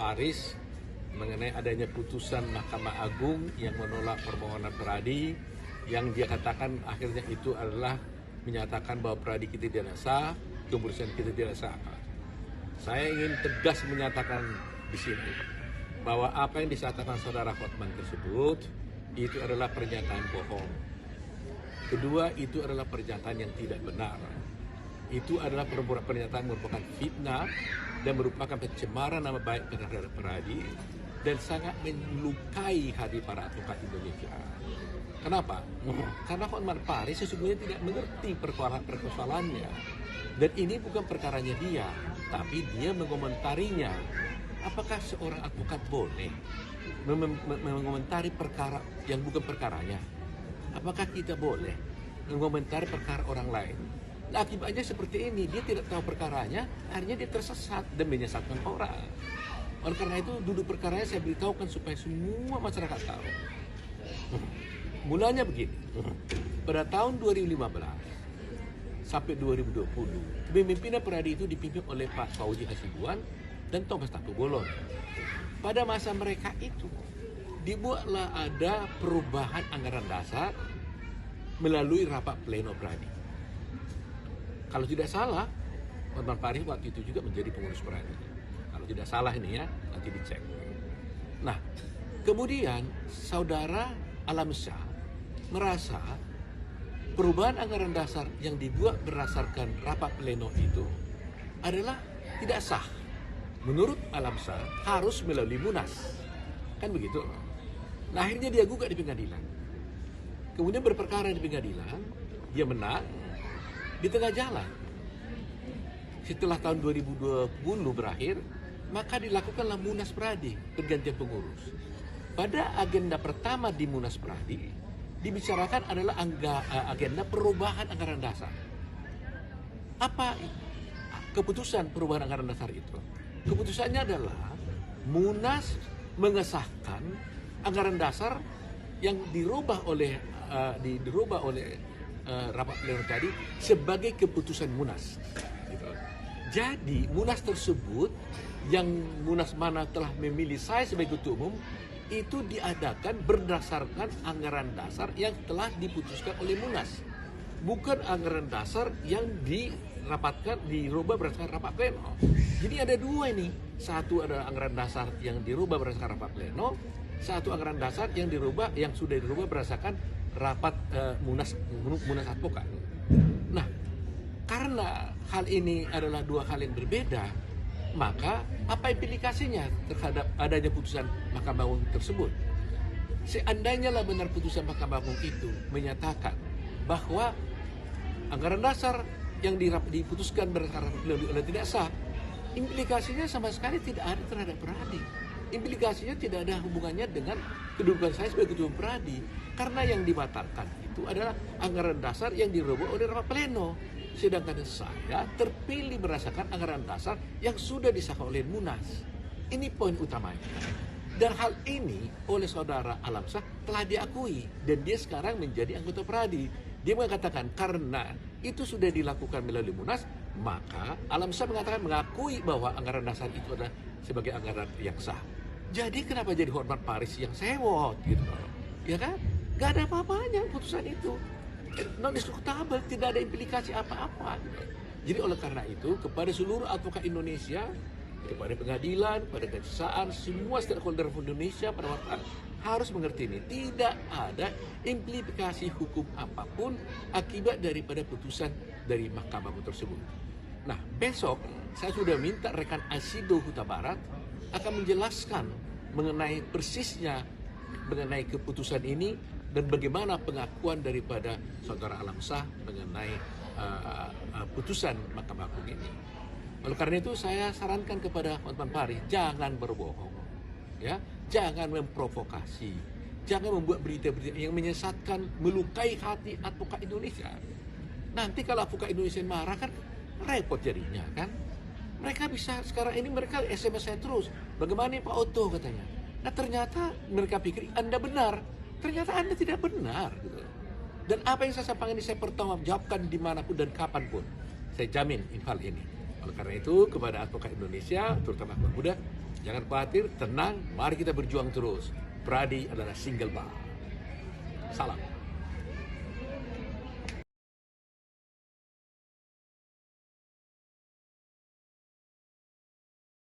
Paris mengenai adanya putusan Mahkamah Agung yang menolak permohonan Peradi, yang dia katakan akhirnya itu adalah menyatakan bahwa Peradi kita tidak sah, keputusan kita tidak sah. Saya ingin tegas menyatakan di sini bahwa apa yang disampaikan saudara Hotman tersebut itu adalah pernyataan bohong. Kedua, itu adalah pernyataan yang tidak benar. Itu adalah pernyataan merupakan fitnah dan merupakan pencemaran nama baik terhadap Peradi dan sangat melukai hati para advokat Indonesia. Kenapa? Karena Hotman Paris sesungguhnya tidak mengerti persoalannya. Dan ini bukan perkaranya dia, tapi dia mengomentarinya. Apakah seorang advokat boleh mengomentari perkara yang bukan perkaranya? Apakah kita boleh mengomentari perkara orang lain? Nah, akibatnya seperti ini, dia tidak tahu perkaranya, akhirnya dia tersesat dan menyesatkan orang. Oleh karena itu, duduk perkaranya saya beritahukan supaya semua masyarakat tahu. Mulanya begini, pada tahun 2015 sampai 2020, kepemimpinan Peradi itu dipimpin oleh Pak Fauzi Hasibuan dan Thomas Tapubolon. Pada masa mereka itu, dibuatlah ada perubahan anggaran dasar melalui rapat pleno Peradi. Kalau tidak salah, Hotman Paris waktu itu juga menjadi pengurus Peradi. Kalau tidak salah ini ya, nanti dicek. Nah, kemudian saudara Alamsyah merasa perubahan anggaran dasar yang dibuat berdasarkan rapat pleno itu adalah tidak sah. Menurut Alamsyah harus melalui Munas. Kan begitu? Nah, akhirnya dia gugat di pengadilan. Kemudian berperkara di pengadilan, dia menang. Di tengah jalan, setelah tahun 2020 berakhir, maka dilakukanlah Munas Peradi, pergantian pengurus. Pada agenda pertama di Munas Peradi, dibicarakan adalah agenda perubahan anggaran dasar. Apa keputusan perubahan anggaran dasar itu? Keputusannya adalah Munas mengesahkan anggaran dasar yang dirubah oleh rapat pleno tadi sebagai keputusan Munas. Gitu. Jadi Munas tersebut yang Munas mana telah memilih saya sebagai ketua umum itu diadakan berdasarkan anggaran dasar yang telah diputuskan oleh Munas, bukan anggaran dasar yang dirubah berdasarkan rapat pleno. Jadi ada dua ini, satu adalah anggaran dasar yang dirubah berdasarkan rapat pleno, satu anggaran dasar yang sudah dirubah berdasarkan rapat Munas Advokat. Nah, karena hal ini adalah dua hal yang berbeda, maka apa implikasinya terhadap adanya putusan Mahkamah Agung tersebut? Seandainya lah benar putusan Mahkamah Agung itu menyatakan bahwa anggaran dasar yang diputuskan berdasarkan oleh tidak sah, implikasinya sama sekali tidak ada terhadap Peradi. Implikasinya tidak ada hubungannya dengan kedudukan saya sebagai ketua Peradi, karena yang dibatalkan itu adalah anggaran dasar yang dirubah oleh rapat pleno, sedangkan saya terpilih berdasarkan anggaran dasar yang sudah disahkan oleh Munas. Ini poin utamanya. Dan hal ini oleh saudara Alamsyah telah diakui dan dia sekarang menjadi anggota Peradi. Dia mengatakan karena itu sudah dilakukan melalui Munas, maka Alamsyah mengakui bahwa anggaran dasar itu adalah sebagai anggaran yang sah. Jadi kenapa jadi Hotman Paris yang sewot gitu? Ya kan? Gak ada apa-apanya putusan itu. Non-diskutabel, tidak ada implikasi apa-apa. Jadi oleh karena itu kepada seluruh advokat Indonesia, kepada pengadilan, kepada kejaksaan, semua stakeholder Indonesia pada waktu harus mengerti ini. Tidak ada implikasi hukum apapun akibat daripada putusan dari Mahkamah Agung tersebut. Nah, besok saya sudah minta rekan Asido Huta Barat akan menjelaskan mengenai persisnya mengenai keputusan ini dan bagaimana pengakuan daripada saudara Alamsyah mengenai putusan Mahkamah Agung ini. Oleh karena itu saya sarankan kepada Hotman Paris, jangan berbohong, ya, jangan memprovokasi, jangan membuat berita-berita yang menyesatkan, melukai hati advokat Indonesia. Nanti kalau advokat Indonesia marah kan repot jadinya kan. Mereka bisa sekarang ini mereka SMS saya terus. Bagaimana nih Pak Otto katanya. Nah ternyata mereka pikir Anda benar. Ternyata Anda tidak benar. Gitu. Dan apa yang saya sampaikan ini saya pertanggungjawabkan dimanapun dan kapanpun. Saya jamin hal ini. Oleh karena itu kepada advokat Indonesia, terutama anak muda, Jangan khawatir, tenang, mari kita berjuang terus. Pradi adalah single bar. Salam.